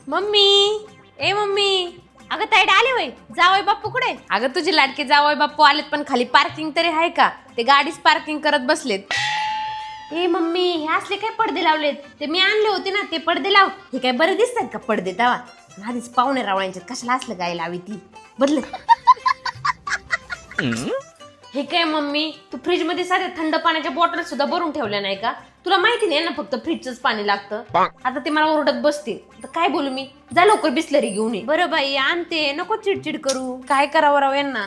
Mummy ए mummy, अगं ताईड आले वय. जावई बाप्पू कुठे? अगं तुझे लाडके जावई बाप्पू आलेत, पण खाली पार्किंग तरी आहे का? ते गाडीच पार्किंग करत बसलेत. ए मम्मी, हे असले काय पडदे लावलेत? ते मी आणले होते ना, ते पडदे लाव. हे काय बरे दिसतात का पडदे? तवा आधीच पाहुणे रावळ्यांच्यात कशाला असलं गाय लावी ती बदल. हे काय मम्मी, तू फ्रीज मध्ये साध्या थंड पाण्याच्या बॉटल सुद्धा भरून ठेवल्या नाही का? तुला माहिती नाही ना फक्त फ्रीजच पाणी लागतं. आता ते मला ओरडत बसतील, तर काय बोलू मी? जा लवकर बिस्लरी घेऊन ये. बरं बाई आणते, नको चिडचिड करू. काय करावं राव यांना.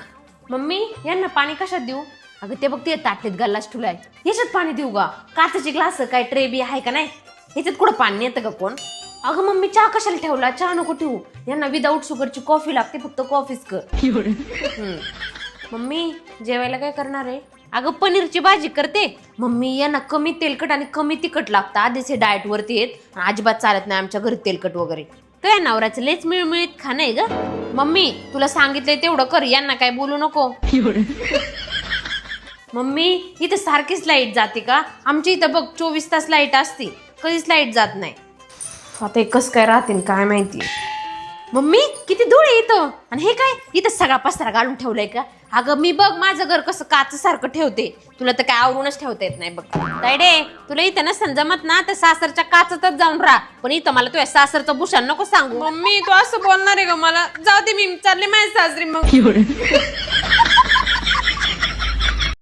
मम्मी यांना पाणी कशात देऊ? अगं ते बघ ते ताटलीत गल्लाच ठुलाय, याच्यात पाणी देऊ का? काचेची ग्लास काय ट्रे बी आहे का नाही? ह्याच्यात कुठं पाणी येतं का कोण? अगं मम्मी चहा कशाला ठेवला? चहा नको ठेवू, यांना विदाऊट शुगरची कॉफी लागते, फक्त कॉफीच कर. मम्मी जेवायला काय करणार आहे? अगं पनीरची भाजी करते. मम्मी यांना कमी तेलकट आणि कमी तिखट लागतं. आधीच हे डाएट वरती आहेत, अजिबात चालत नाही आमच्या घरी तेलकट वगैरे. काय नवऱ्याचं लेच मिळमिळीत खाणं आहे ग. मम्मी तुला सांगितलंय तेवढं कर, यांना काय बोलू नको. मम्मी इथं सारखीच लाईट जाते का? आमच्या इथं बघ 24 तास लाईट असते, कधीच लाईट जात नाही. आता एकच काय राहते काय माहिती. मम्मी किती धूळ आहे इथं, आणि हे काय इथं सगळा पसारा घालून ठेवलाय का? अगं मी बघ माझं घर कसं काच सारखं ठेवते, तुला तर काय आवरूनच ठेवता येत नाही बघ. तायडे तुला इथं नसन जमत ना, तर सासरच्या काचतच जाऊन राहा, पण इथं मला तुझ्या सासरचं भूषण नको सांगू. मम्मी तू असं बोलणार आहे का मला? जाऊ दे, मी चालले माझ्या सासरी मग.